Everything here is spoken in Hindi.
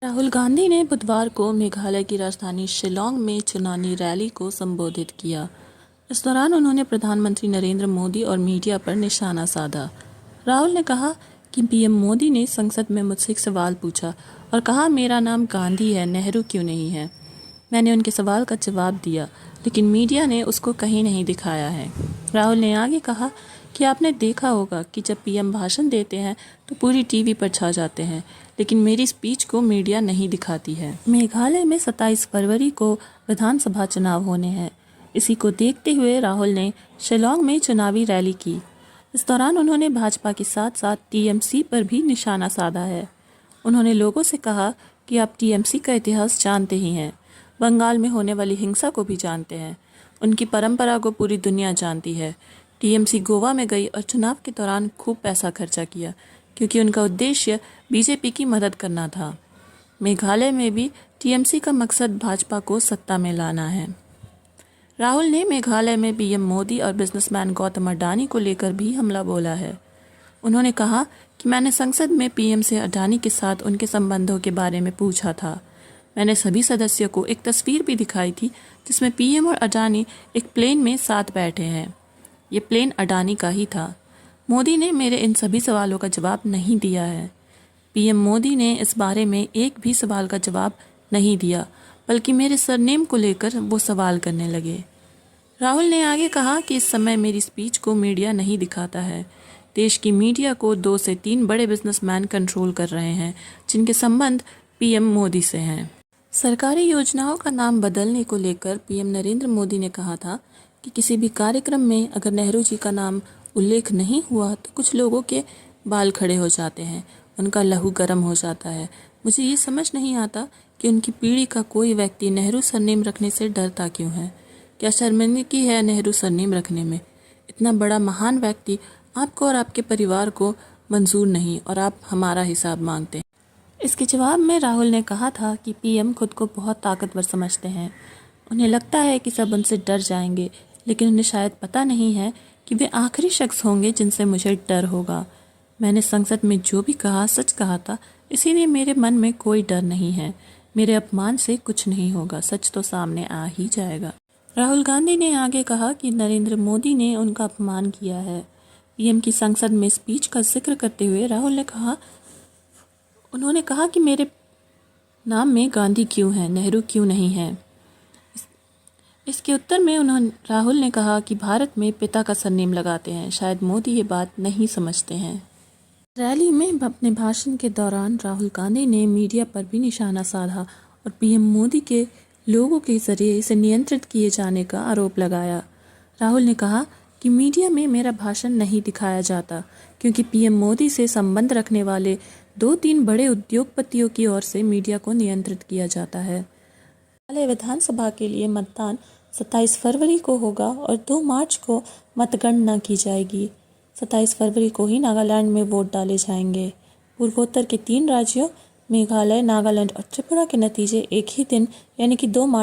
राहुल गांधी ने बुधवार को मेघालय की राजधानी शिलांग में चुनावी रैली को संबोधित किया। इस दौरान उन्होंने प्रधानमंत्री नरेंद्र मोदी और मीडिया पर निशाना साधा। राहुल ने कहा कि पीएम मोदी ने संसद में मुझसे एक सवाल पूछा और कहा मेरा नाम गांधी है, नेहरू क्यों नहीं है। मैंने उनके सवाल का जवाब दिया, लेकिन मीडिया ने उसको कहीं नहीं दिखाया है। राहुल ने आगे कहा कि आपने देखा होगा कि जब पीएम भाषण देते हैं तो पूरी टीवी पर छा जाते हैं, लेकिन मेरी स्पीच को मीडिया नहीं दिखाती है। मेघालय में 27 फरवरी को विधानसभा चुनाव होने हैं। इसी को देखते हुए राहुल ने शिलांग में चुनावी रैली की। इस दौरान उन्होंने भाजपा के साथ साथ टीएमसी पर भी निशाना साधा है। उन्होंने लोगों से कहा कि आप टीएमसी का इतिहास जानते ही हैं, बंगाल में होने वाली हिंसा को भी जानते हैं, उनकी परंपरा को पूरी दुनिया जानती है। टीएमसी गोवा में गई और चुनाव के दौरान खूब पैसा खर्चा किया, क्योंकि उनका उद्देश्य बीजेपी की मदद करना था। मेघालय में भी टीएमसी का मकसद भाजपा को सत्ता में लाना है। राहुल ने मेघालय में पीएम मोदी और बिजनेसमैन गौतम अडानी को लेकर भी हमला बोला है। उन्होंने कहा कि मैंने संसद में पीएम से अडानी के साथ उनके संबंधों के बारे में पूछा था। मैंने सभी सदस्यों को एक तस्वीर भी दिखाई थी जिसमें पीएम और अडानी एक प्लेन में साथ बैठे हैं। ये प्लेन अडानी का ही था। मोदी ने मेरे इन सभी सवालों का जवाब नहीं दिया है। पीएम मोदी ने इस बारे में एक भी सवाल का जवाब नहीं दिया, बल्कि मेरे सरनेम को लेकर वो सवाल करने लगे। राहुल ने आगे कहा कि इस समय मेरी स्पीच को मीडिया नहीं दिखाता है। देश की मीडिया को 2 से 3 बड़े बिजनेसमैन कंट्रोल कर रहे हैं, जिनके संबंध पीएम मोदी से हैं। सरकारी योजनाओं का नाम बदलने को लेकर पीएम नरेंद्र मोदी ने कहा था कि किसी भी कार्यक्रम में अगर नेहरू जी का नाम उल्लेख नहीं हुआ तो कुछ लोगों के बाल खड़े हो जाते हैं, उनका लहू गर्म हो जाता है। मुझे ये समझ नहीं आता कि उनकी पीढ़ी का कोई व्यक्ति नेहरू सरनेम रखने से डरता क्यों है। क्या शर्मिंदगी है नेहरू सरनेम रखने में? इतना बड़ा महान व्यक्ति आपको और आपके परिवार को मंजूर नहीं और आप हमारा हिसाब मांगते हैं। इसके जवाब में राहुल ने कहा था कि पीएम खुद को बहुत ताकतवर समझते हैं। उन्हें लगता है कि सब उनसे डर जाएंगे, लेकिन उन्हें शायद पता नहीं है कि वे आखिरी शख्स होंगे जिनसे मुझे डर होगा। मैंने संसद में जो भी कहा सच कहा था, इसीलिए मेरे मन में कोई डर नहीं है। मेरे अपमान से कुछ नहीं होगा, सच तो सामने आ ही जाएगा। राहुल गांधी ने आगे कहा कि नरेंद्र मोदी ने उनका अपमान किया है। पीएम की संसद में स्पीच का जिक्र करते हुए राहुल ने कहा, उन्होंने कहा कि मेरे नाम में गांधी क्यों है, नेहरू क्यों नहीं है। इसके उत्तर में राहुल ने कहा कि भारत में पिता का सरनेम लगाते हैं। शायद मोदी ये बात नहीं समझते हैं। रैली में अपने भाषण के दौरान राहुल गांधी ने मीडिया पर भी निशाना साधा और पीएम मोदी के लोगों के जरिए इसे नियंत्रित किए जाने का आरोप लगाया। राहुल ने कहा कि मीडिया में मेरा भाषण नहीं दिखाया जाता, क्योंकि पीएम मोदी से संबंध रखने वाले 2-3 बड़े उद्योगपतियों की ओर से मीडिया को नियंत्रित किया जाता है। विधानसभा के लिए मतदान 27 फरवरी को होगा और 2 मार्च को मतगणना की जाएगी। 27 फरवरी को ही नागालैंड में वोट डाले जाएंगे। पूर्वोत्तर के 3 राज्यों मेघालय, नागालैंड और त्रिपुरा के नतीजे एक ही दिन यानी कि 2 मार्च